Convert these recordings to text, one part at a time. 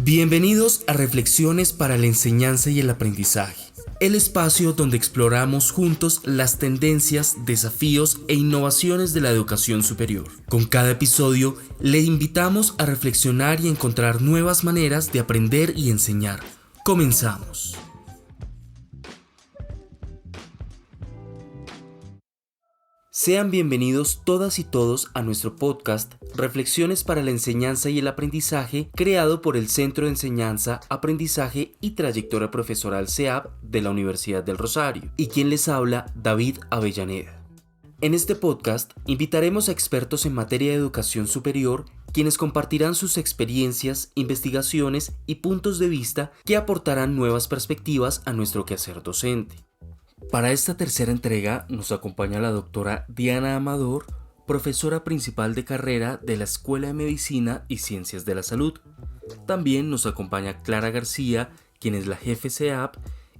Bienvenidos a Reflexiones para la Enseñanza y el Aprendizaje, el espacio donde exploramos juntos las tendencias, desafíos e innovaciones de la educación superior. Con cada episodio, le invitamos a reflexionar y encontrar nuevas maneras de aprender y enseñar. Comenzamos. Sean bienvenidos todas y todos a nuestro podcast Reflexiones para la Enseñanza y el Aprendizaje, creado por el Centro de Enseñanza, Aprendizaje y Trayectoria Profesoral CEAP de la Universidad del Rosario, y quien les habla, David Avellaneda. En este podcast invitaremos a expertos en materia de educación superior, quienes compartirán sus experiencias, investigaciones y puntos de vista que aportarán nuevas perspectivas a nuestro quehacer docente. Para esta tercera entrega nos acompaña la doctora Diana Amador, profesora principal de carrera de la Escuela de Medicina y Ciencias de la Salud. También nos acompaña Clara García, quien es la jefe CEAP,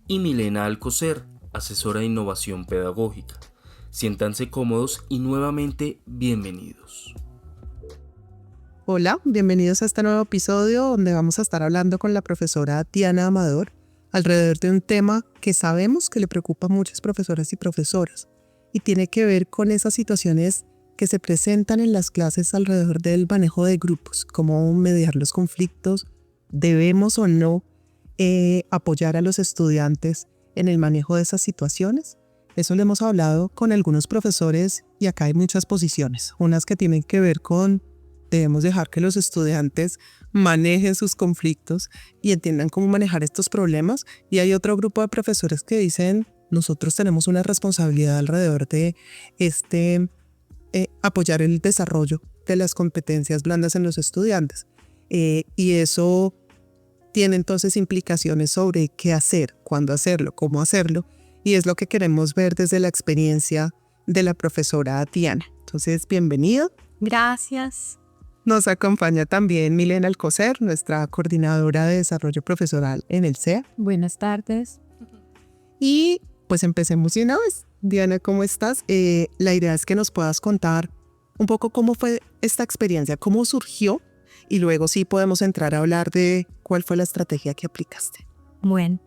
y Milena Alcocer, asesora de innovación pedagógica. Siéntanse cómodos y nuevamente bienvenidos. Hola, bienvenidos a este nuevo episodio donde vamos a estar hablando con la profesora Diana Amador alrededor de un tema que sabemos que le preocupa a muchas profesoras y profesoras y tiene que ver con esas situaciones que se presentan en las clases alrededor del manejo de grupos, cómo mediar los conflictos, debemos o no apoyar a los estudiantes en el manejo de esas situaciones. Eso lo hemos hablado con algunos profesores y acá hay muchas posiciones, unas que tienen que ver con debemos dejar que los estudiantes manejen sus conflictos y entiendan cómo manejar estos problemas. Y hay otro grupo de profesores que dicen, nosotros tenemos una responsabilidad alrededor de apoyar el desarrollo de las competencias blandas en los estudiantes. Y eso tiene entonces implicaciones sobre qué hacer, cuándo hacerlo, cómo hacerlo. Y es lo que queremos ver desde la experiencia de la profesora Diana. Entonces, bienvenida. Gracias. Nos acompaña también Milena Alcocer, nuestra coordinadora de desarrollo profesional en el CEA. Buenas tardes. Y pues empecemos de una vez. Diana, ¿cómo estás? La idea es que nos puedas contar un poco cómo fue esta experiencia, cómo surgió y luego sí podemos entrar a hablar de cuál fue la estrategia que aplicaste. Bueno,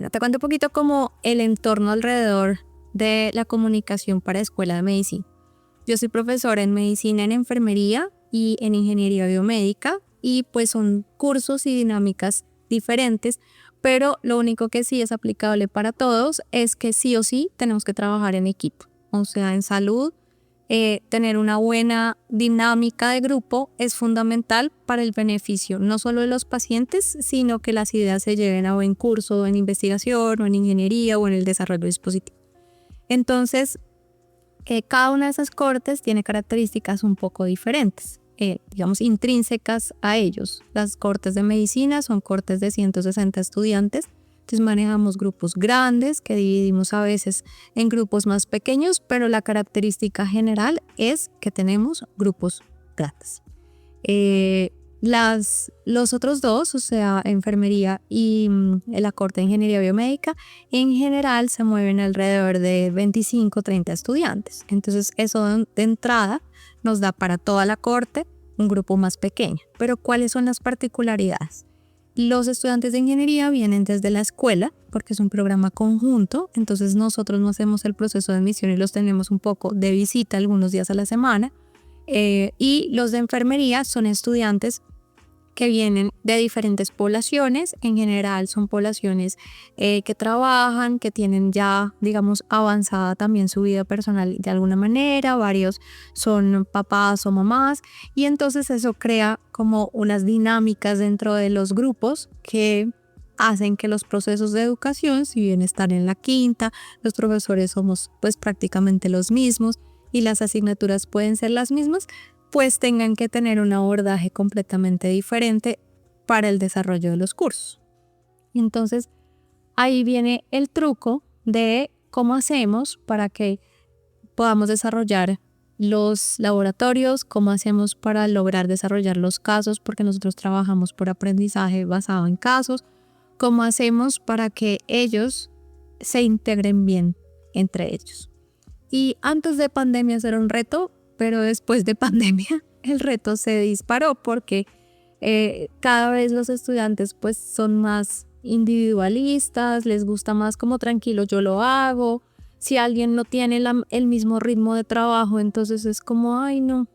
te cuento un poquito como el entorno alrededor de la comunicación para Escuela de Medicina. Yo soy profesora en medicina, en enfermería y en ingeniería biomédica y pues son cursos y dinámicas diferentes, pero lo único que sí es aplicable para todos es que sí o sí tenemos que trabajar en equipo. O sea, en salud, tener una buena dinámica de grupo es fundamental para el beneficio no solo de los pacientes, sino que las ideas se lleven a buen curso en investigación o en ingeniería o en el desarrollo de dispositivos. Entonces, cada una de esas cortes tiene características un poco diferentes, intrínsecas a ellos. Las cortes de medicina son cortes de 160 estudiantes, entonces manejamos grupos grandes que dividimos a veces en grupos más pequeños, pero la característica general es que tenemos grupos grandes. Los otros dos, o sea, enfermería y la corte de ingeniería biomédica, en general se mueven alrededor de 25-30 estudiantes. Entonces, eso de entrada nos da para toda la corte un grupo más pequeño. Pero, ¿cuáles son las particularidades? Los estudiantes de ingeniería vienen desde la escuela, porque es un programa conjunto, entonces nosotros no hacemos el proceso de admisión y los tenemos un poco de visita algunos días a la semana. Y los de enfermería son estudiantes que vienen de diferentes poblaciones. En general son poblaciones que trabajan, que tienen ya, digamos, avanzada también su vida personal de alguna manera. Varios son papás o mamás y entonces eso crea como unas dinámicas dentro de los grupos que hacen que los procesos de educación, si bien están en la quinta, los profesores somos pues prácticamente los mismos y las asignaturas pueden ser las mismas, pues tengan que tener un abordaje completamente diferente para el desarrollo de los cursos. Entonces, ahí viene el truco de cómo hacemos para que podamos desarrollar los laboratorios, cómo hacemos para lograr desarrollar los casos, porque nosotros trabajamos por aprendizaje basado en casos, cómo hacemos para que ellos se integren bien entre ellos. Y antes de pandemia era un reto, pero después de pandemia el reto se disparó porque Cada vez los estudiantes pues son más individualistas, les gusta más como tranquilo, yo lo hago. Si alguien no tiene el mismo ritmo de trabajo, entonces es como, ay, no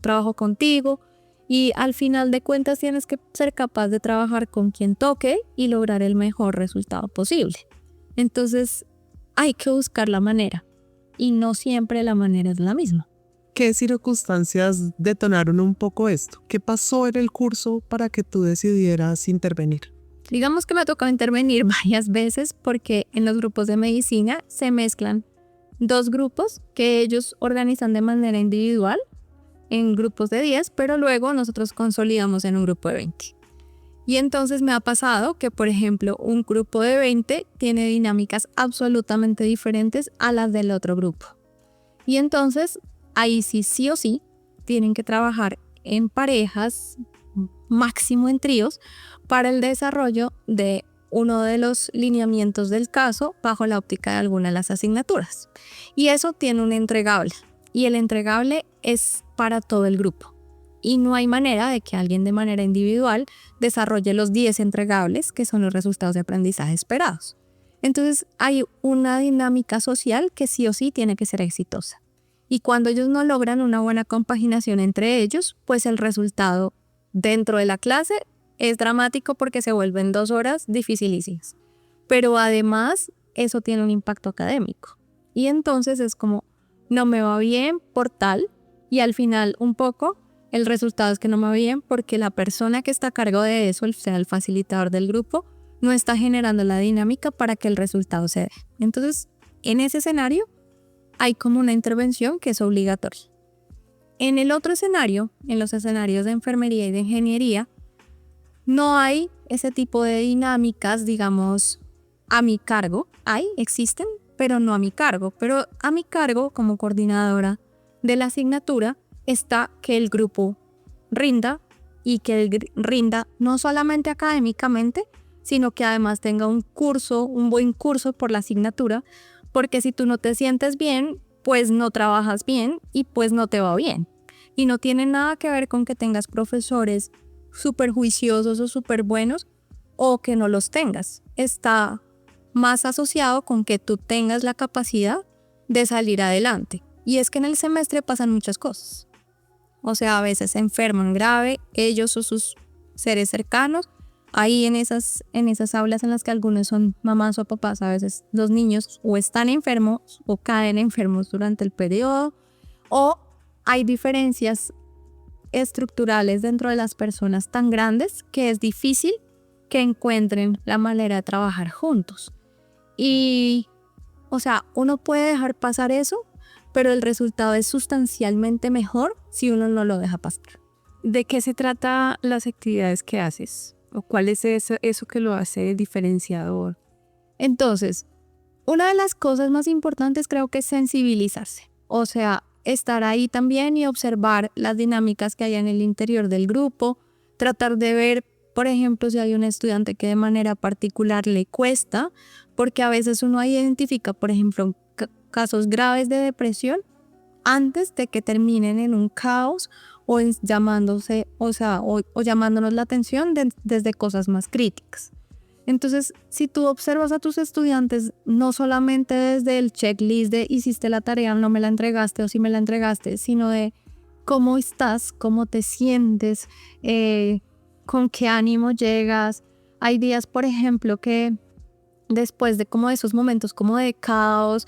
trabajo contigo. Y al final de cuentas tienes que ser capaz de trabajar con quien toque y lograr el mejor resultado posible. Entonces hay que buscar la manera y no siempre la manera es la misma. ¿Qué circunstancias detonaron un poco esto? ¿Qué pasó en el curso para que tú decidieras intervenir? Digamos que me ha tocado intervenir varias veces porque en los grupos de medicina se mezclan dos grupos que ellos organizan de manera individual en grupos de 10, pero luego nosotros consolidamos en un grupo de 20. Y entonces me ha pasado que, por ejemplo, un grupo de 20 tiene dinámicas absolutamente diferentes a las del otro grupo. Y entonces ahí sí o sí tienen que trabajar en parejas, máximo en tríos, para el desarrollo de uno de los lineamientos del caso bajo la óptica de alguna de las asignaturas. Y eso tiene un entregable. Y el entregable es para todo el grupo. Y no hay manera de que alguien de manera individual desarrolle los 10 entregables, que son los resultados de aprendizaje esperados. Entonces hay una dinámica social que sí o sí tiene que ser exitosa. Y cuando ellos no logran una buena compaginación entre ellos, pues el resultado dentro de la clase es dramático porque se vuelven 2 horas dificilísimas. Pero además eso tiene un impacto académico. Y entonces es como, no me va bien por tal, y al final un poco el resultado es que no me va bien porque la persona que está a cargo de eso, o sea, el facilitador del grupo, no está generando la dinámica para que el resultado se dé. Entonces, en ese escenario hay como una intervención que es obligatoria. En el otro escenario, en los escenarios de enfermería y de ingeniería, no hay ese tipo de dinámicas, digamos, a mi cargo. Existen, pero no a mi cargo. Pero a mi cargo, como coordinadora de la asignatura, está que el grupo rinda y que rinda no solamente académicamente, sino que además tenga un buen curso por la asignatura, porque si tú no te sientes bien, pues no trabajas bien y pues no te va bien. Y no tiene nada que ver con que tengas profesores súper juiciosos o súper buenos o que no los tengas. Está más asociado con que tú tengas la capacidad de salir adelante. Y es que en el semestre pasan muchas cosas. O sea, a veces se enferman grave ellos o sus seres cercanos. Ahí en esas aulas en las que algunos son mamás o papás, a veces los niños o están enfermos o caen enfermos durante el periodo, o hay diferencias estructurales dentro de las personas tan grandes que es difícil que encuentren la manera de trabajar juntos. Y, o sea, uno puede dejar pasar eso, pero el resultado es sustancialmente mejor si uno no lo deja pasar. ¿De qué se trata las actividades que haces? ¿O cuál es eso que lo hace diferenciador? Entonces, una de las cosas más importantes creo que es sensibilizarse. O sea, estar ahí también y observar las dinámicas que hay en el interior del grupo, tratar de ver, por ejemplo, si hay un estudiante que de manera particular le cuesta, porque a veces uno identifica, por ejemplo, casos graves de depresión antes de que terminen en un caos o llamándonos la atención desde cosas más críticas. Entonces, si tú observas a tus estudiantes no solamente desde el checklist de hiciste la tarea, no me la entregaste o si me la entregaste, sino de cómo estás, cómo te sientes, con qué ánimo llegas. Hay días, por ejemplo, que después de como esos momentos como de caos,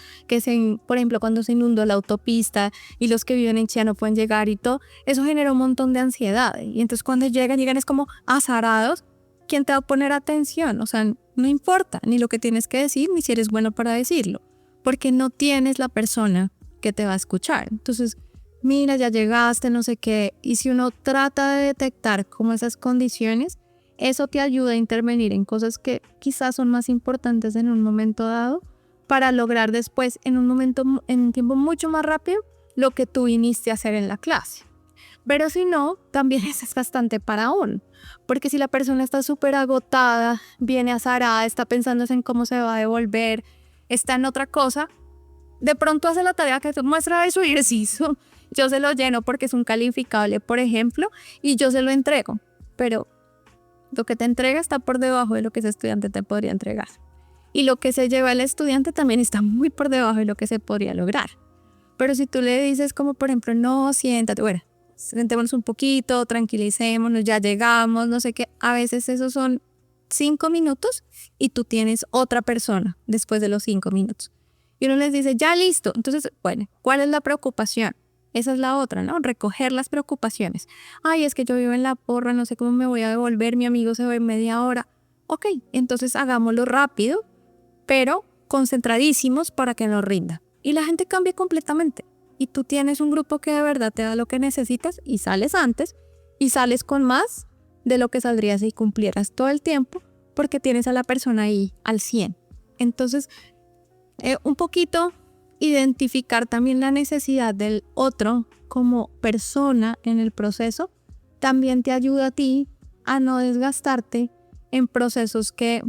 por ejemplo, cuando se inundó la autopista y los que viven en Chía no pueden llegar y todo, eso genera un montón de ansiedad. Y entonces cuando llegan es como azarados. ¿Quién te va a poner atención? O sea, no importa ni lo que tienes que decir, ni si eres bueno para decirlo, porque no tienes la persona que te va a escuchar. Entonces, mira, ya llegaste, no sé qué, y si uno trata de detectar como esas condiciones, eso te ayuda a intervenir en cosas que quizás son más importantes en un momento dado para lograr después, en un tiempo mucho más rápido, lo que tú viniste a hacer en la clase. Pero si no, también es bastante para uno. Porque si la persona está súper agotada, viene azarada, está pensando en cómo se va a devolver, está en otra cosa, de pronto hace la tarea que te muestra de su ejercicio, yo se lo lleno porque es un calificable, por ejemplo, y yo se lo entrego. pero lo que te entrega está por debajo de lo que ese estudiante te podría entregar. Y lo que se lleva el estudiante también está muy por debajo de lo que se podría lograr. Pero si tú le dices como, por ejemplo, no, siéntate, bueno, sentémonos un poquito, tranquilicémonos, ya llegamos, no sé qué. A veces esos son 5 minutos y tú tienes otra persona después de los 5 minutos. Y uno les dice, ya listo. Entonces, bueno, ¿cuál es la preocupación? Esa es la otra, ¿no? Recoger las preocupaciones. Ay, es que yo vivo en La Porra, no sé cómo me voy a devolver, mi amigo se va en media hora. Ok, entonces hagámoslo rápido, pero concentradísimos para que nos rinda. Y la gente cambia completamente. Y tú tienes un grupo que de verdad te da lo que necesitas y sales antes y sales con más de lo que saldrías si cumplieras todo el tiempo porque tienes a la persona ahí al 100. Entonces, un poquito identificar también la necesidad del otro como persona en el proceso también te ayuda a ti a no desgastarte en procesos que,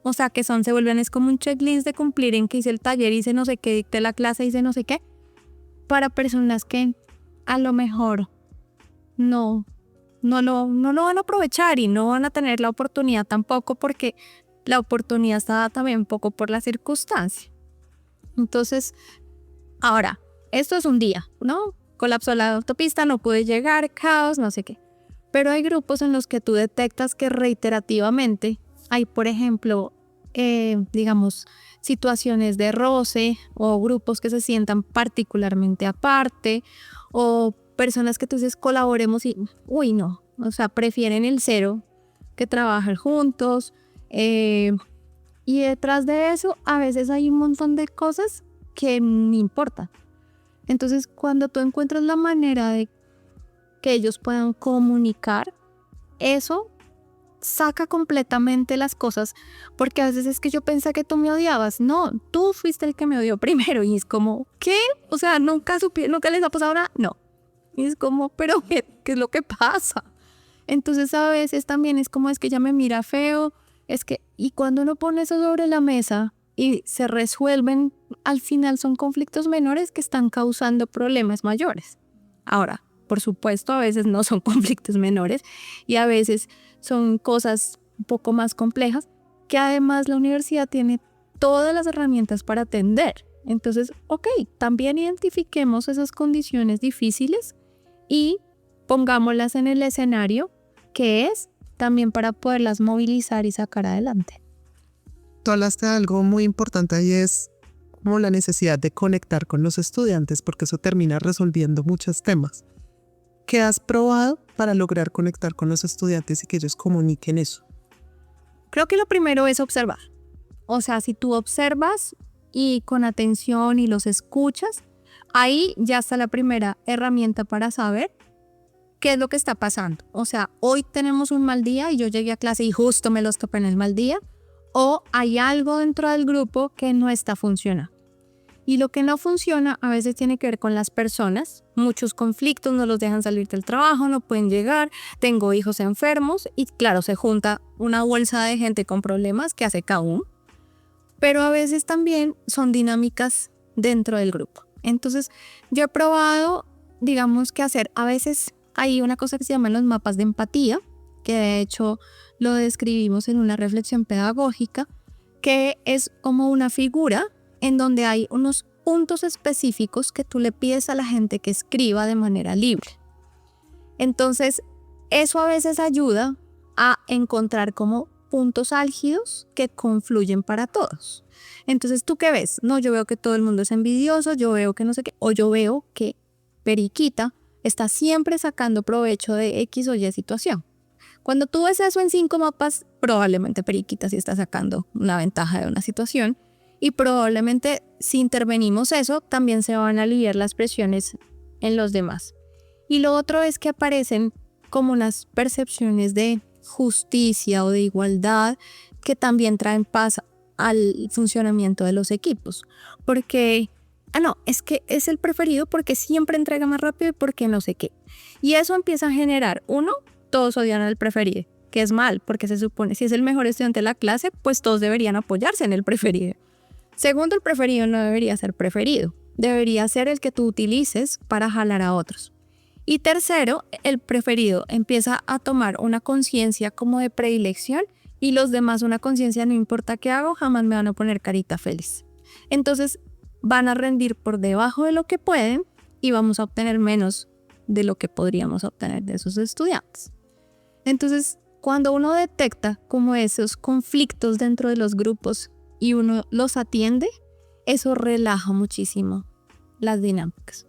o sea, que se vuelven es como un checklist de cumplir en que hice el taller, hice no sé qué, dicté la clase, hice no sé qué, para personas que a lo mejor no lo van a aprovechar y no van a tener la oportunidad tampoco porque la oportunidad está dada también un poco por la circunstancia. Entonces, ahora, esto es un día, ¿no? Colapsó la autopista, no pude llegar, caos, no sé qué. Pero hay grupos en los que tú detectas que reiterativamente hay, por ejemplo, digamos, situaciones de roce o grupos que se sientan particularmente aparte o personas que tú dices colaboremos y, uy, no, o sea, prefieren el cero que trabajar juntos. Y detrás de eso a veces hay un montón de cosas que me importan. Entonces, cuando tú encuentras la manera de que ellos puedan comunicar, eso saca completamente las cosas, porque a veces es que yo pensé que tú me odiabas. No, tú fuiste el que me odió primero y es como, ¿qué? O sea, ¿nunca les ha pasado nada? No. Y es como, ¿pero qué es lo que pasa? Entonces a veces también es como, es que ella me mira feo, es que, y cuando uno pone eso sobre la mesa y se resuelven, al final son conflictos menores que están causando problemas mayores. Ahora, por supuesto, a veces no son conflictos menores y a veces son cosas un poco más complejas que además la universidad tiene todas las herramientas para atender. Entonces, ok, también identifiquemos esas condiciones difíciles y pongámoslas en el escenario que es también para poderlas movilizar y sacar adelante. Tú hablaste de algo muy importante y es como la necesidad de conectar con los estudiantes porque eso termina resolviendo muchos temas. ¿Qué has probado para lograr conectar con los estudiantes y que ellos comuniquen eso? Creo que lo primero es observar. O sea, si tú observas y con atención y los escuchas, ahí ya está la primera herramienta para saber qué es lo que está pasando. O sea, hoy tenemos un mal día y yo llegué a clase y justo me los topé en el mal día, o hay algo dentro del grupo que no está funcionando. Y lo que no funciona a veces tiene que ver con las personas. Muchos conflictos no los dejan salir del trabajo, no pueden llegar, tengo hijos enfermos y claro, se junta una bolsa de gente con problemas que hace cada uno. Pero a veces también son dinámicas dentro del grupo. Entonces, yo he probado, digamos, que hacer, a veces hay una cosa que se llaman los mapas de empatía, que de hecho lo describimos en una reflexión pedagógica, que es como una figura en donde hay unos puntos específicos que tú le pides a la gente que escriba de manera libre. Entonces, eso a veces ayuda a encontrar como puntos álgidos que confluyen para todos. Entonces, ¿tú qué ves? No, yo veo que todo el mundo es envidioso, yo veo que no sé qué, o yo veo que Periquita está siempre sacando provecho de X o Y situación. Cuando tú ves eso en 5 mapas, probablemente Periquita sí está sacando una ventaja de una situación y probablemente si intervenimos eso, también se van a aliviar las presiones en los demás. Y lo otro es que aparecen como unas percepciones de justicia o de igualdad que también traen paz al funcionamiento de los equipos. Porque, no, es que es el preferido porque siempre entrega más rápido y porque no sé qué. Y eso empieza a generar, uno, todos odian al preferido, que es mal, porque se supone, si es el mejor estudiante de la clase, pues todos deberían apoyarse en el preferido. Segundo, el preferido no debería ser preferido, debería ser el que tú utilices para jalar a otros. Y tercero, el preferido empieza a tomar una conciencia como de predilección y los demás una conciencia, no importa qué hago, jamás me van a poner carita feliz. Entonces van a rendir por debajo de lo que pueden y vamos a obtener menos de lo que podríamos obtener de esos estudiantes. Entonces, cuando uno detecta como esos conflictos dentro de los grupos y uno los atiende, eso relaja muchísimo las dinámicas.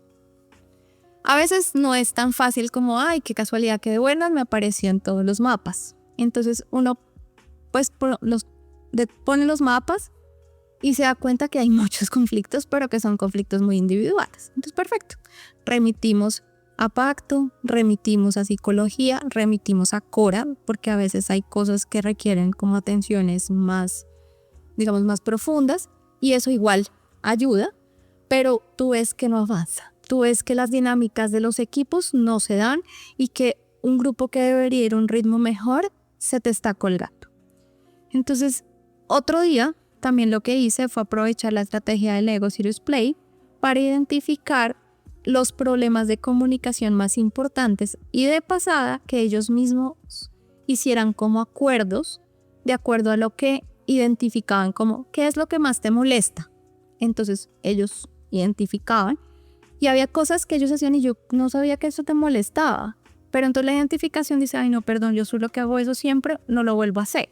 A veces no es tan fácil como, ay, qué casualidad que de buenas me apareció en todos los mapas. Entonces uno pues pone los mapas y se da cuenta que hay muchos conflictos, pero que son conflictos muy individuales. Entonces, perfecto. Remitimos a pacto, remitimos a psicología, remitimos a Cora, porque a veces hay cosas que requieren como atenciones más, digamos, más profundas, y eso igual ayuda, pero tú ves que no avanza. Tú ves que las dinámicas de los equipos no se dan y que un grupo que debería ir a un ritmo mejor se te está colgando. Entonces, otro día también lo que hice fue aprovechar la estrategia del Lego Serious Play para identificar los problemas de comunicación más importantes y de pasada que ellos mismos hicieran como acuerdos de acuerdo a lo que identificaban como qué es lo que más te molesta. Entonces ellos identificaban y había cosas que ellos hacían y yo no sabía que eso te molestaba, pero entonces la identificación dice, ay no, perdón, yo soy lo que hago eso siempre, no lo vuelvo a hacer.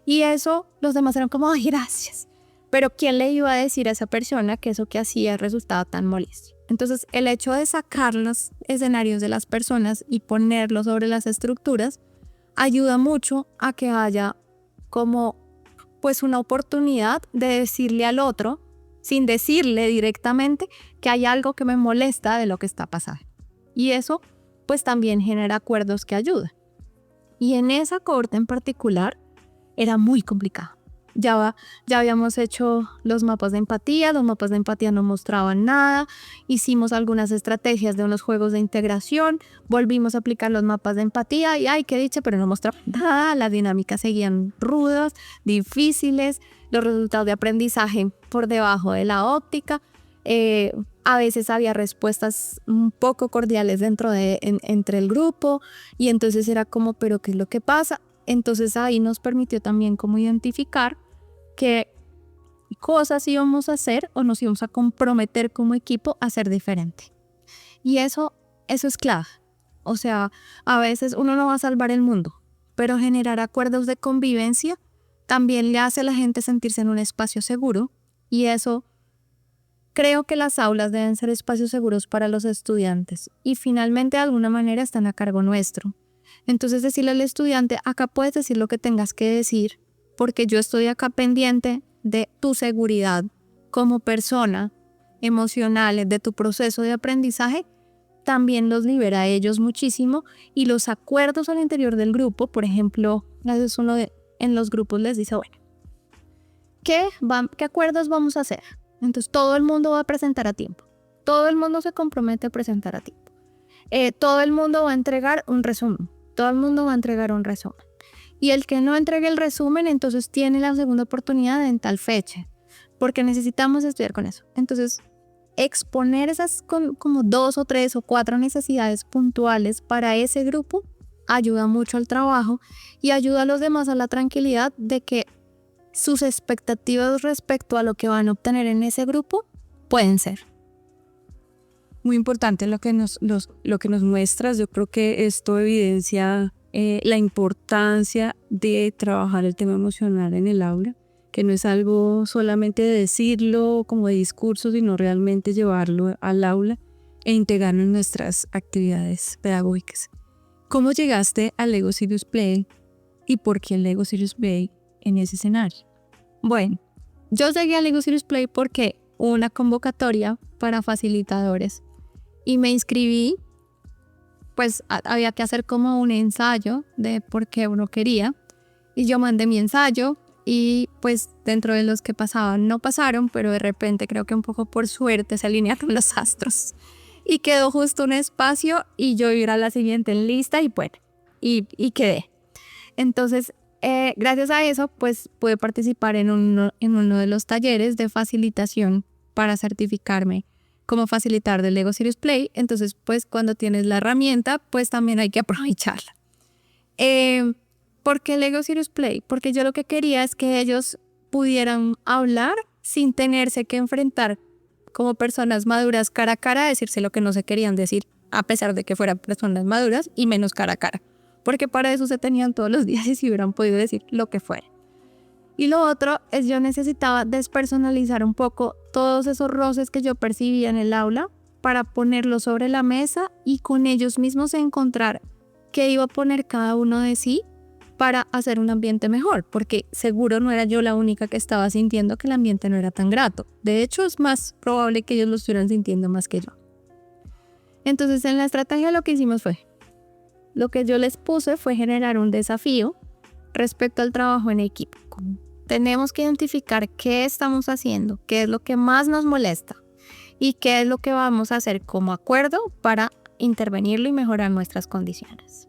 Y eso los demás eran como, ay gracias, pero ¿quién le iba a decir a esa persona que eso que hacía resultaba tan molesto? Entonces el hecho de sacar los escenarios de las personas y ponerlos sobre las estructuras ayuda mucho a que haya como pues una oportunidad de decirle al otro, sin decirle directamente, que hay algo que me molesta de lo que está pasando. Y eso pues también genera acuerdos que ayudan. Y en esa corte en particular era muy complicado. Ya habíamos hecho los mapas de empatía no mostraban nada, hicimos algunas estrategias de unos juegos de integración, volvimos a aplicar los mapas de empatía y ay, qué dicha, pero no mostraban nada, las dinámicas seguían rudas, difíciles, los resultados de aprendizaje por debajo de la óptica, a veces había respuestas un poco cordiales entre el grupo y entonces era como, pero ¿qué es lo que pasa? Entonces ahí nos permitió también como identificar qué cosas íbamos a hacer o nos íbamos a comprometer como equipo a hacer diferente. Y eso es clave. O sea, a veces uno no va a salvar el mundo, pero generar acuerdos de convivencia también le hace a la gente sentirse en un espacio seguro y eso creo que las aulas deben ser espacios seguros para los estudiantes y finalmente de alguna manera están a cargo nuestro. Entonces decirle al estudiante, acá puedes decir lo que tengas que decir porque yo estoy acá pendiente de tu seguridad como persona emocional, de tu proceso de aprendizaje, también los libera a ellos muchísimo y los acuerdos al interior del grupo, por ejemplo, en los grupos les dice, bueno, ¿qué acuerdos vamos a hacer? Entonces todo el mundo va a presentar a tiempo, todo el mundo se compromete a presentar a tiempo, todo el mundo va a entregar un resumen. Todo el mundo va a entregar un resumen. Y el que no entregue el resumen, entonces tiene la segunda oportunidad en tal fecha. Porque necesitamos estudiar con eso. Entonces, exponer esas como 2 o 3 o 4 necesidades puntuales para ese grupo ayuda mucho al trabajo y ayuda a los demás a la tranquilidad de que sus expectativas respecto a lo que van a obtener en ese grupo pueden ser. Muy importante lo que nos muestras. Yo creo que esto evidencia la importancia de trabajar el tema emocional en el aula, que no es algo solamente de decirlo como de discurso, sino realmente llevarlo al aula e integrarlo en nuestras actividades pedagógicas. ¿Cómo llegaste al Lego Serious Play y por qué el Lego Serious Play en ese escenario? Bueno, yo llegué al Lego Serious Play porque hubo una convocatoria para facilitadores y me inscribí, pues había que hacer como un ensayo de por qué uno quería y yo mandé mi ensayo y pues dentro de los que pasaban no pasaron, pero de repente creo que un poco por suerte se alinearon los astros y quedó justo un espacio y yo iba a la siguiente en lista y bueno, y quedé. Entonces gracias a eso pues pude participar en uno de los talleres de facilitación para certificarme como facilitar del Lego Serious Play. Entonces, pues cuando tienes la herramienta, pues también hay que aprovecharla. ¿Por qué Lego Serious Play? Porque yo lo que quería es que ellos pudieran hablar sin tenerse que enfrentar como personas maduras cara a cara a decirse lo que no se querían decir, a pesar de que fueran personas maduras y menos cara a cara. Porque para eso se tenían todos los días y si hubieran podido decir lo que fuera. Y lo otro es yo necesitaba despersonalizar un poco todos esos roces que yo percibía en el aula para ponerlos sobre la mesa y con ellos mismos encontrar qué iba a poner cada uno de sí para hacer un ambiente mejor, porque seguro no era yo la única que estaba sintiendo que el ambiente no era tan grato. De hecho, es más probable que ellos lo estuvieran sintiendo más que yo. Entonces, en la estrategia lo que hicimos lo que yo les puse fue generar un desafío respecto al trabajo en equipo. Tenemos que identificar qué estamos haciendo, qué es lo que más nos molesta y qué es lo que vamos a hacer como acuerdo para intervenirlo y mejorar nuestras condiciones.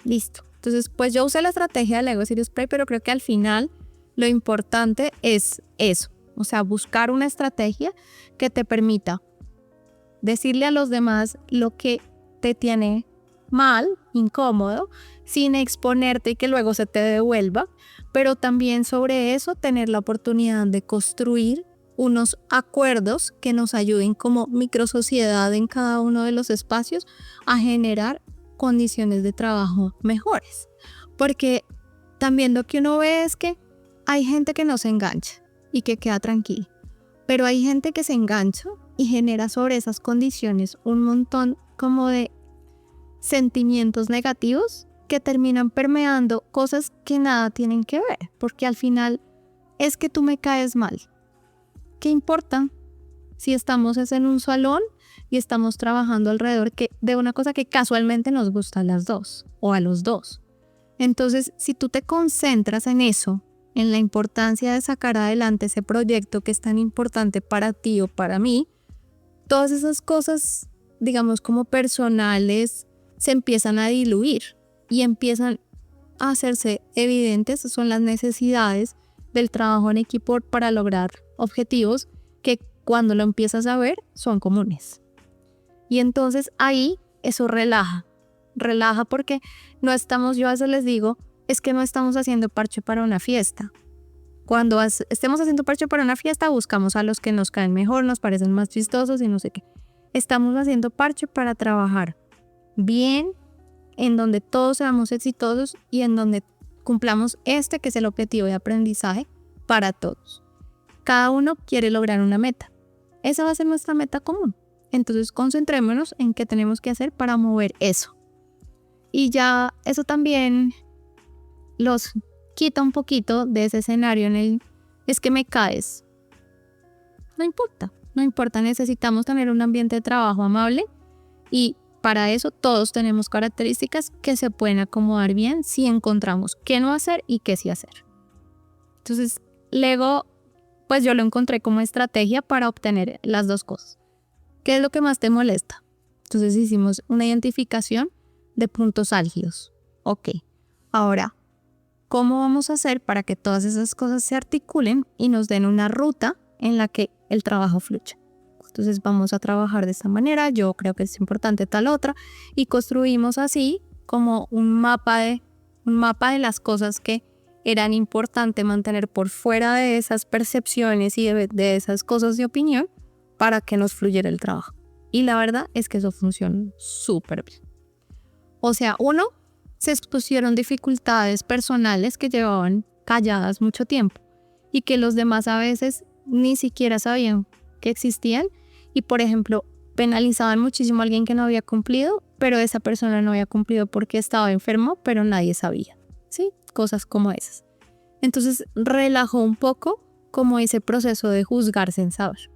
Listo. Entonces, pues yo usé la estrategia de Lego Serious Play, pero creo que al final lo importante es eso. O sea, buscar una estrategia que te permita decirle a los demás lo que te tiene mal, incómodo, sin exponerte y que luego se te devuelva, pero también sobre eso tener la oportunidad de construir unos acuerdos que nos ayuden como microsociedad en cada uno de los espacios a generar condiciones de trabajo mejores. Porque también lo que uno ve es que hay gente que no se engancha y que queda tranquila, pero hay gente que se engancha y genera sobre esas condiciones un montón como de sentimientos negativos que terminan permeando cosas que nada tienen que ver, porque al final es que tú me caes mal. ¿Qué importa si estamos en un salón y estamos trabajando alrededor de una cosa que casualmente nos gusta a las dos o a los dos? Entonces, si tú te concentras en eso, en la importancia de sacar adelante ese proyecto que es tan importante para ti o para mí, todas esas cosas, digamos como personales, se empiezan a diluir y empiezan a hacerse evidentes. Son las necesidades del trabajo en equipo para lograr objetivos que cuando lo empiezas a ver son comunes. Y entonces ahí eso relaja porque no estamos, yo a veces les digo, es que no estamos haciendo parche para una fiesta. Cuando estemos haciendo parche para una fiesta buscamos a los que nos caen mejor, nos parecen más chistosos y no sé qué. Estamos haciendo parche para trabajar bien, en donde todos seamos exitosos y en donde cumplamos que es el objetivo de aprendizaje para todos. Cada uno quiere lograr una meta. Esa va a ser nuestra meta común. Entonces concentrémonos en qué tenemos que hacer para mover eso. Y ya eso también los quita un poquito de ese escenario en el es que me caes. No importa, necesitamos tener un ambiente de trabajo amable y para eso todos tenemos características que se pueden acomodar bien si encontramos qué no hacer y qué sí hacer. Entonces, Lego, pues yo lo encontré como estrategia para obtener las dos cosas. ¿Qué es lo que más te molesta? Entonces hicimos una identificación de puntos álgidos. Ok, ahora, ¿cómo vamos a hacer para que todas esas cosas se articulen y nos den una ruta en la que el trabajo fluya? Entonces vamos a trabajar de esta manera, yo creo que es importante tal otra, y construimos así como un mapa de las cosas que eran importantes mantener por fuera de esas percepciones y de esas cosas de opinión para que nos fluyera el trabajo. Y la verdad es que eso funcionó súper bien. O sea, se expusieron dificultades personales que llevaban calladas mucho tiempo y que los demás a veces ni siquiera sabían que existían. Y, por ejemplo, penalizaban muchísimo a alguien que no había cumplido, pero esa persona no había cumplido porque estaba enfermo, pero nadie sabía, ¿sí? Cosas como esas. Entonces, relajó un poco como ese proceso de juzgar sin saber.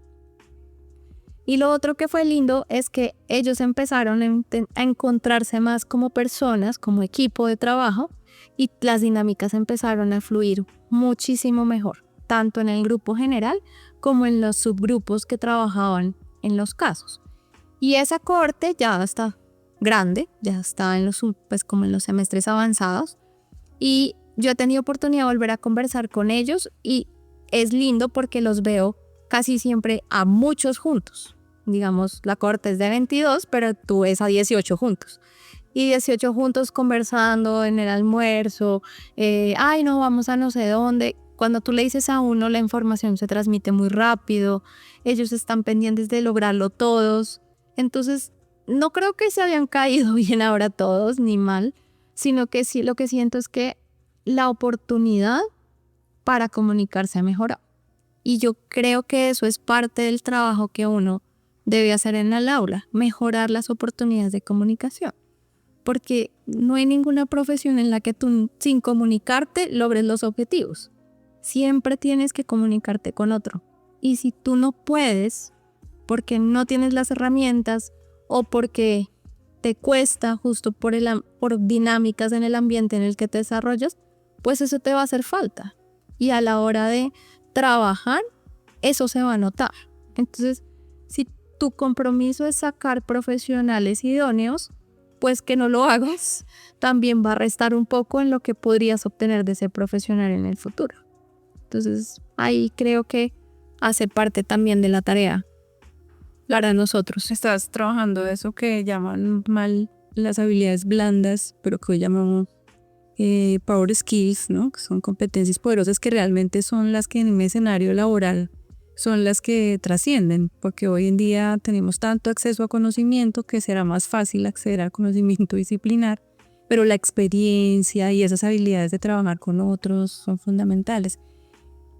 Y lo otro que fue lindo es que ellos empezaron a encontrarse más como personas, como equipo de trabajo, y las dinámicas empezaron a fluir muchísimo mejor, tanto en el grupo general como en los subgrupos que trabajaban en los casos. Y esa cohorte ya está grande, ya está como en los semestres avanzados, y yo he tenido oportunidad de volver a conversar con ellos y es lindo porque los veo casi siempre a muchos juntos. Digamos, la corte es de 22, pero tú ves a 18 juntos. Y 18 juntos conversando en el almuerzo, ay, no, vamos a no sé dónde. Cuando tú le dices a uno, la información se transmite muy rápido, ellos están pendientes de lograrlo todos. Entonces, no creo que se hayan caído bien ahora todos, ni mal, sino que sí, lo que siento es que la oportunidad para comunicarse ha mejorado. Y yo creo que eso es parte del trabajo que uno debe hacer en el aula, mejorar las oportunidades de comunicación. Porque no hay ninguna profesión en la que tú, sin comunicarte, logres los objetivos. Siempre tienes que comunicarte con otro. Y si tú no puedes, porque no tienes las herramientas o porque te cuesta justo por dinámicas en el ambiente en el que te desarrollas, pues eso te va a hacer falta. Y a la hora de trabajar, eso se va a notar. Entonces, si tu compromiso es sacar profesionales idóneos, pues que no lo hagas, también va a restar un poco en lo que podrías obtener de ese profesional en el futuro. Entonces, ahí creo que hace parte también de la tarea para nosotros. Estás trabajando eso que llaman mal las habilidades blandas, pero que hoy llamamos power skills, ¿no? Que son competencias poderosas que realmente son las que en un escenario laboral son las que trascienden, porque hoy en día tenemos tanto acceso a conocimiento que será más fácil acceder al conocimiento disciplinar, pero la experiencia y esas habilidades de trabajar con otros son fundamentales.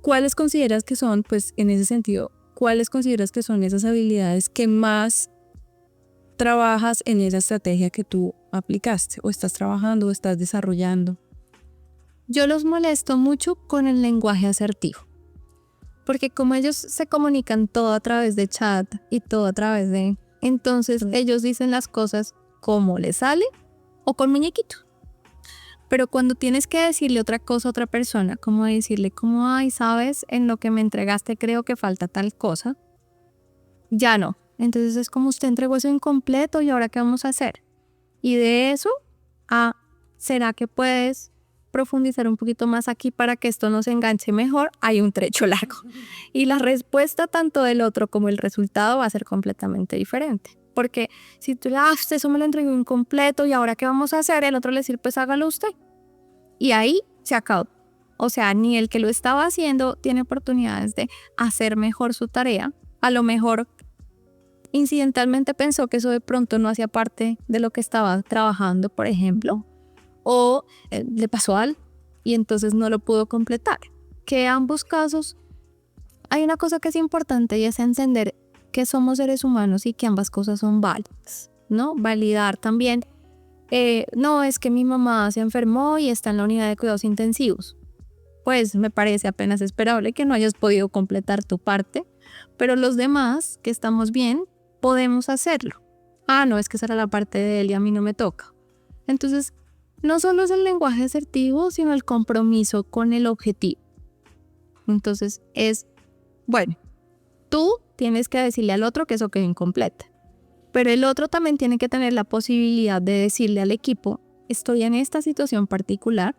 ¿Cuáles consideras que son, pues en ese sentido, cuáles consideras que son esas habilidades que más trabajas en esa estrategia que tú aplicaste o estás trabajando o estás desarrollando? Yo los molesto mucho con el lenguaje asertivo. Porque como ellos se comunican todo a través de chat y todo a través de... Entonces ellos dicen las cosas como les sale o con muñequito. Pero cuando tienes que decirle otra cosa a otra persona, como decirle como, ay, sabes, en lo que me entregaste creo que falta tal cosa, ya no. Entonces es como usted entregó eso incompleto y ahora ¿qué vamos a hacer? Y de eso a, ¿será que puedes profundizar un poquito más aquí para que esto nos enganche mejor? Hay un trecho largo. Y la respuesta tanto del otro como el resultado va a ser completamente diferente. Porque si tú le das, eso me lo entregó incompleto y ahora ¿qué vamos a hacer? El otro le decir, pues hágalo usted. Y ahí se acabó. O sea, ni el que lo estaba haciendo tiene oportunidades de hacer mejor su tarea. A lo mejor incidentalmente pensó que eso de pronto no hacía parte de lo que estaba trabajando, por ejemplo. O le pasó algo y entonces no lo pudo completar. Que en ambos casos hay una cosa que es importante y es entender que somos seres humanos y que ambas cosas son válidas, ¿no? Validar también, no, es que mi mamá se enfermó y está en la unidad de cuidados intensivos. Pues me parece apenas esperable que no hayas podido completar tu parte, pero los demás que estamos bien podemos hacerlo. Ah, no, es que esa era la parte de él y a mí no me toca. Entonces, no solo es el lenguaje asertivo, sino el compromiso con el objetivo. Entonces es, bueno, tú tienes que decirle al otro que eso quedó incompleta, pero el otro también tiene que tener la posibilidad de decirle al equipo, estoy en esta situación particular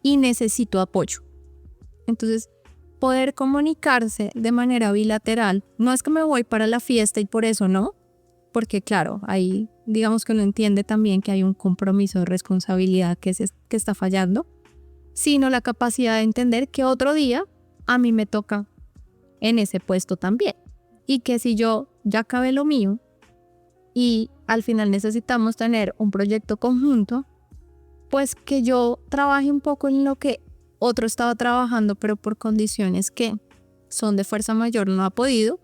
y necesito apoyo. Entonces, poder comunicarse de manera bilateral, no es que me voy para la fiesta y por eso no, porque claro, ahí digamos que uno entiende también que hay un compromiso de responsabilidad que está fallando, sino la capacidad de entender que otro día a mí me toca en ese puesto también. Y que si yo ya acabé lo mío y al final necesitamos tener un proyecto conjunto, pues que yo trabaje un poco en lo que otro estaba trabajando, pero por condiciones que son de fuerza mayor no ha podido,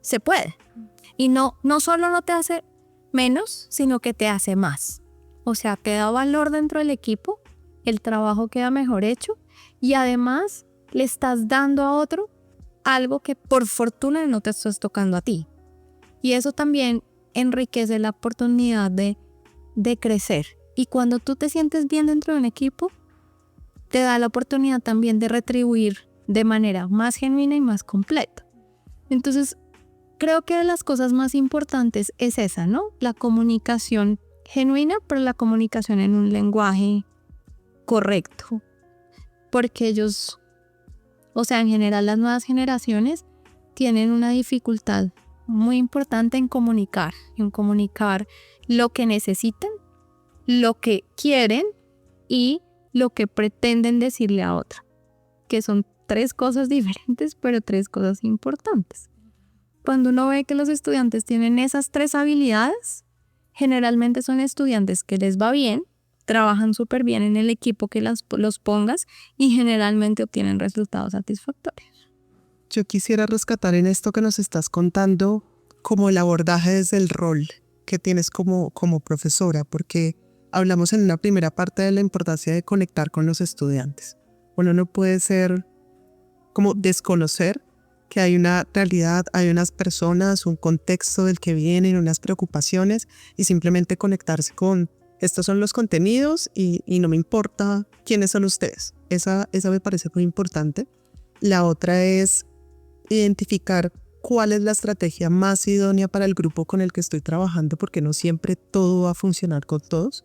se puede. Y no solo no te hace menos, sino que te hace más. O sea, te da valor dentro del equipo, el trabajo queda mejor hecho y además le estás dando a otro algo que por fortuna no te estás tocando a ti. Y eso también enriquece la oportunidad de crecer. Y cuando tú te sientes bien dentro de un equipo, te da la oportunidad también de retribuir de manera más genuina y más completa. Entonces, creo que de las cosas más importantes es esa, ¿no? La comunicación genuina, pero la comunicación en un lenguaje correcto. Porque ellos, o sea, en general las nuevas generaciones tienen una dificultad muy importante en comunicar lo que necesitan, lo que quieren y lo que pretenden decirle a otra, que son 3 cosas diferentes, pero 3 cosas importantes. Cuando uno ve que los estudiantes tienen esas 3 habilidades, generalmente son estudiantes que les va bien, trabajan súper bien en el equipo que los pongas y generalmente obtienen resultados satisfactorios. Yo quisiera rescatar en esto que nos estás contando como el abordaje desde el rol que tienes como profesora, porque hablamos en una primera parte de la importancia de conectar con los estudiantes. Uno no puede ser como desconocer que hay una realidad, hay unas personas, un contexto del que vienen, unas preocupaciones y simplemente conectarse con estos son los contenidos y no me importa quiénes son ustedes. Esa me parece muy importante. La otra es identificar cuál es la estrategia más idónea para el grupo con el que estoy trabajando, porque no siempre todo va a funcionar con todos.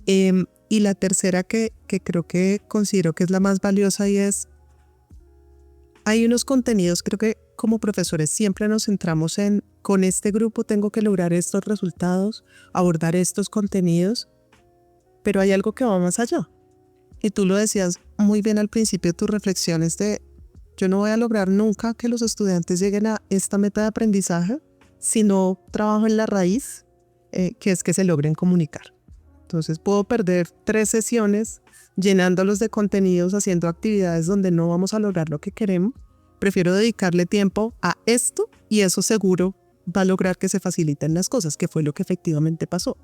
Y la tercera que creo que considero que es la más valiosa y es, hay unos contenidos, creo que como profesores siempre nos centramos en, con este grupo tengo que lograr estos resultados, abordar estos contenidos, pero hay algo que va más allá. Y tú lo decías muy bien al principio de tus reflexiones de, yo no voy a lograr nunca que los estudiantes lleguen a esta meta de aprendizaje si no trabajo en la raíz, que es que se logren comunicar. Entonces puedo perder 3 sesiones llenándolos de contenidos, haciendo actividades donde no vamos a lograr lo que queremos. Prefiero dedicarle tiempo a esto y eso seguro va a lograr que se faciliten las cosas, que fue lo que efectivamente pasó.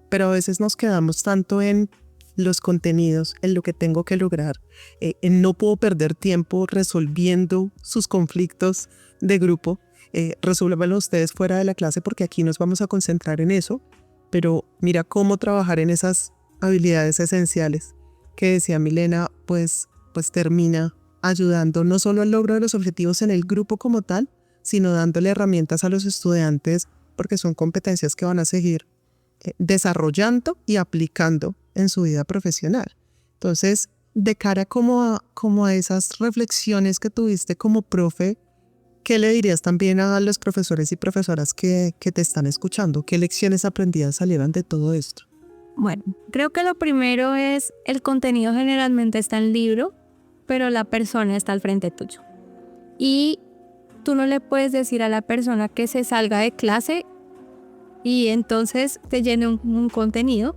Pero a veces nos quedamos tanto en los contenidos, en lo que tengo que lograr, en no puedo perder tiempo resolviendo sus conflictos de grupo. Resuélvanlo ustedes fuera de la clase porque aquí nos vamos a concentrar en eso. Pero mira cómo trabajar en esas habilidades esenciales que decía Milena, pues termina ayudando no solo al logro de los objetivos en el grupo como tal, sino dándole herramientas a los estudiantes porque son competencias que van a seguir desarrollando y aplicando en su vida profesional. Entonces, de cara como a esas reflexiones que tuviste como profe, ¿qué le dirías también a los profesores y profesoras que te están escuchando? ¿Qué lecciones aprendidas salieron de todo esto? Bueno, creo que lo primero es el contenido generalmente está en libro, pero la persona está al frente tuyo. Y tú no le puedes decir a la persona que se salga de clase y entonces te llene un contenido,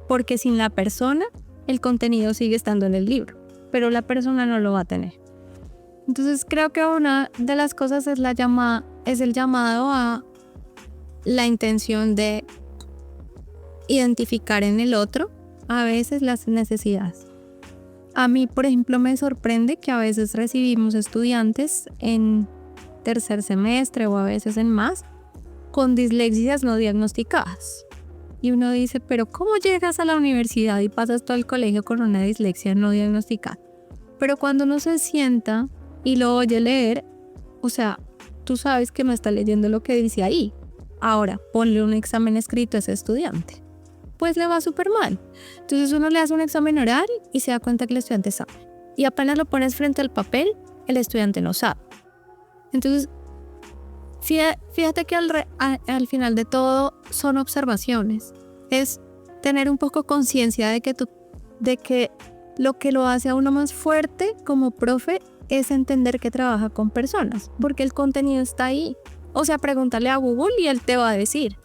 porque sin la persona el contenido sigue estando en el libro, pero la persona no lo va a tener. Entonces creo que una de las cosas es el llamado a la intención de identificar en el otro a veces las necesidades. A mí, por ejemplo, me sorprende que a veces recibimos estudiantes en 3er semestre o a veces en más con dislexias no diagnosticadas. Y uno dice, pero ¿cómo llegas a la universidad y pasas todo el colegio con una dislexia no diagnosticada? Pero cuando uno se sienta y lo oye leer, o sea, tú sabes que no está leyendo lo que dice ahí. Ahora, ponle un examen escrito a ese estudiante. Pues le va súper mal. Entonces uno le hace un examen oral y se da cuenta que el estudiante sabe. Y apenas lo pones frente al papel, el estudiante no sabe. Entonces, fíjate que al final de todo son observaciones. Es tener un poco conciencia de que lo que lo hace a uno más fuerte como profe es entender que trabaja con personas, porque el contenido está ahí. O sea, pregúntale a Google y él te va a decir.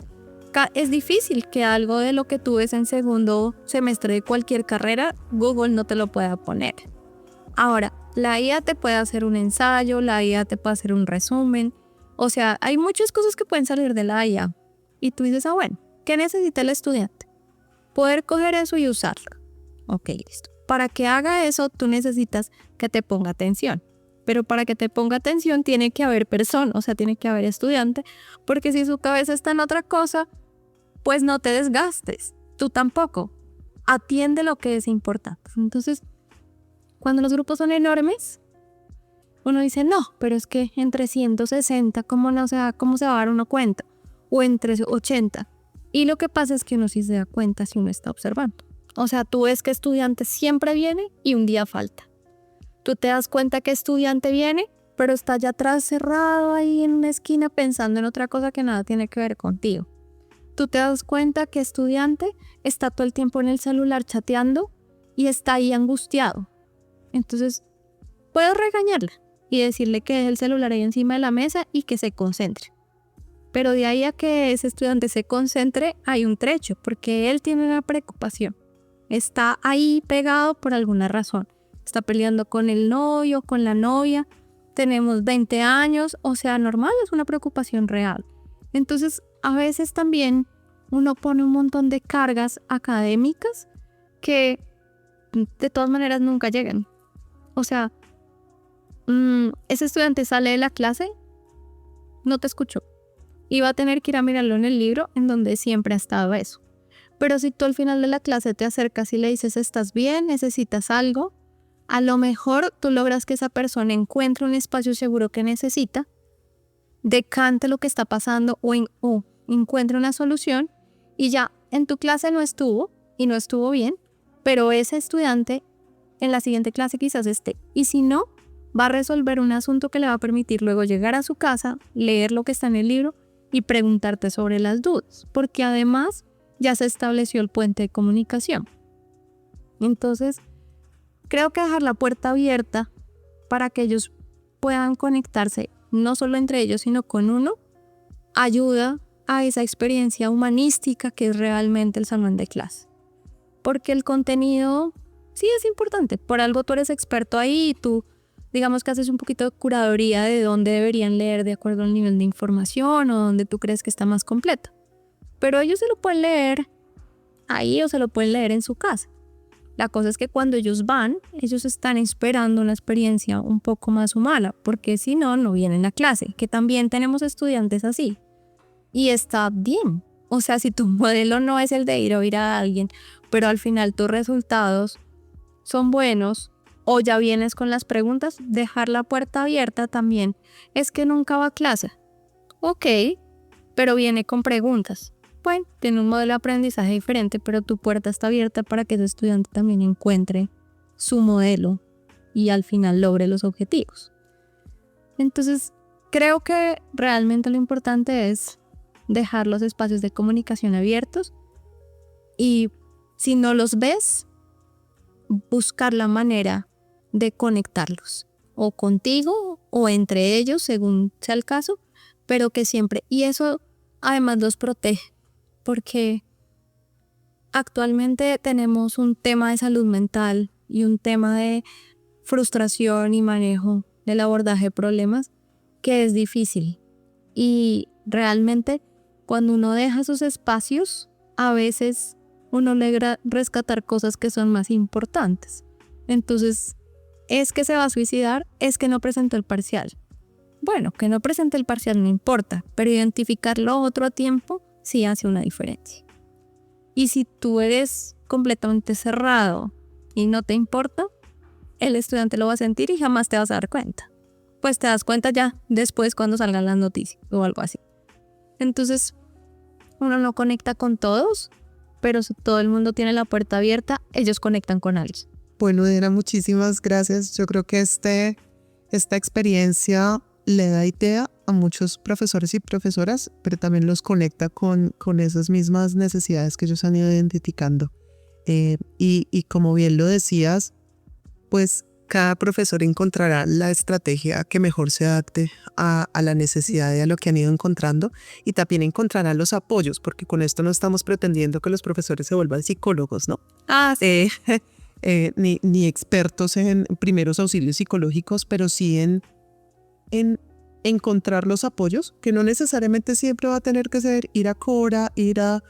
Es difícil que algo de lo que tú ves en 2º semestre de cualquier carrera, Google no te lo pueda poner. Ahora, la IA te puede hacer un ensayo, la IA te puede hacer un resumen. O sea, hay muchas cosas que pueden salir de la IA. Y tú dices, bueno, ¿qué necesita el estudiante? Poder coger eso y usarlo. Ok, listo. Para que haga eso, tú necesitas que te ponga atención. Pero para que te ponga atención tiene que haber persona, o sea, tiene que haber estudiante, porque si su cabeza está en otra cosa, pues no te desgastes, tú tampoco. Atiende lo que es importante. Entonces, cuando los grupos son enormes, uno dice, no, pero es que entre 160, ¿cómo se va a dar uno cuenta? O entre 80. Y lo que pasa es que uno sí se da cuenta si uno está observando. O sea, tú ves que estudiante siempre viene y un día falta. Tú te das cuenta que estudiante viene pero está allá atrás cerrado ahí en una esquina pensando en otra cosa que nada tiene que ver contigo. Tú te das cuenta que estudiante está todo el tiempo en el celular chateando y está ahí angustiado. Entonces, puedes regañarla y decirle que deje el celular ahí encima de la mesa y que se concentre. Pero de ahí a que ese estudiante se concentre hay un trecho, porque él tiene una preocupación. Está ahí pegado por alguna razón. Está peleando con el novio, con la novia. Tenemos 20 años, o sea, normal, es una preocupación real. Entonces, a veces también uno pone un montón de cargas académicas que de todas maneras nunca llegan. O sea, ese estudiante sale de la clase, no te escuchó. Y va a tener que ir a mirarlo en el libro en donde siempre ha estado eso. Pero si tú al final de la clase te acercas y le dices, ¿estás bien? ¿Necesitas algo? A lo mejor tú logras que esa persona encuentre un espacio seguro que necesita, decante lo que está pasando o encuentre una solución y ya en tu clase no estuvo y no estuvo bien, pero ese estudiante en la siguiente clase quizás esté. Y si no, va a resolver un asunto que le va a permitir luego llegar a su casa, leer lo que está en el libro y preguntarte sobre las dudas, porque además ya se estableció el puente de comunicación. Entonces, creo que dejar la puerta abierta para que ellos puedan conectarse no solo entre ellos, sino con uno, ayuda a esa experiencia humanística que es realmente el salón de clase. Porque el contenido sí es importante. Por algo tú eres experto ahí y tú, digamos que haces un poquito de curaduría de dónde deberían leer de acuerdo al nivel de información o dónde tú crees que está más completo. Pero ellos se lo pueden leer ahí o se lo pueden leer en su casa. La cosa es que cuando ellos van, ellos están esperando una experiencia un poco más humana, porque si no, no vienen a clase, que también tenemos estudiantes así. Y está bien. O sea, si tu modelo no es el de ir a oír a alguien, pero al final tus resultados son buenos o ya vienes con las preguntas, dejar la puerta abierta también es que nunca va a clase. Ok, pero viene con preguntas. Bueno, tiene un modelo de aprendizaje diferente, pero tu puerta está abierta para que ese estudiante también encuentre su modelo y al final logre los objetivos. Entonces, creo que realmente lo importante es dejar los espacios de comunicación abiertos y si no los ves, buscar la manera de conectarlos o contigo o entre ellos según sea el caso, pero que siempre, y eso además los protege porque actualmente tenemos un tema de salud mental y un tema de frustración y manejo del abordaje de problemas que es difícil y realmente cuando uno deja esos espacios a veces uno logra rescatar cosas que son más importantes. Entonces, ¿es que se va a suicidar? ¿Es que no presentó el parcial? Bueno, que no presente el parcial no importa, pero identificar lo otro a tiempo sí hace una diferencia. Y si tú eres completamente cerrado y no te importa, el estudiante lo va a sentir y jamás te vas a dar cuenta. Pues te das cuenta ya después cuando salgan las noticias o algo así. Entonces, uno no conecta con todos, pero si todo el mundo tiene la puerta abierta, ellos conectan con alguien. Bueno, Diana, muchísimas gracias. Yo creo que esta experiencia le da idea a muchos profesores y profesoras, pero también los conecta con esas mismas necesidades que ellos han ido identificando. Y como bien lo decías, pues cada profesor encontrará la estrategia que mejor se adapte a la necesidad y a lo que han ido encontrando y también encontrará los apoyos, porque con esto no estamos pretendiendo que los profesores se vuelvan psicólogos, ¿no? Sí. Ni expertos en primeros auxilios psicológicos, pero sí en encontrar los apoyos, que no necesariamente siempre va a tener que ser ir a Cora, ir a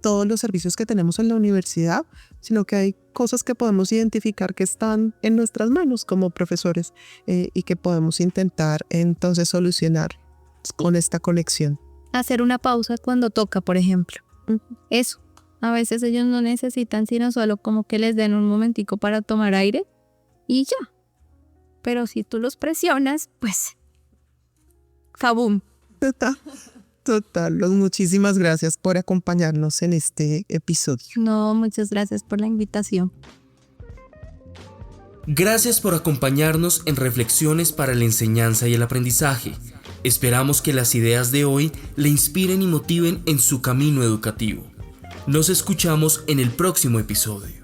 todos los servicios que tenemos en la universidad, sino que hay cosas que podemos identificar que están en nuestras manos como profesores y que podemos intentar entonces solucionar con esta conexión. Hacer una pausa cuando toca, por ejemplo. Eso. A veces ellos no necesitan sino solo como que les den un momentico para tomar aire y ya. Pero si tú los presionas, pues ¡fabum! Total. Muchísimas gracias por acompañarnos en este episodio. No, muchas gracias por la invitación. Gracias por acompañarnos en Reflexiones para la Enseñanza y el Aprendizaje. Esperamos que las ideas de hoy le inspiren y motiven en su camino educativo. Nos escuchamos en el próximo episodio.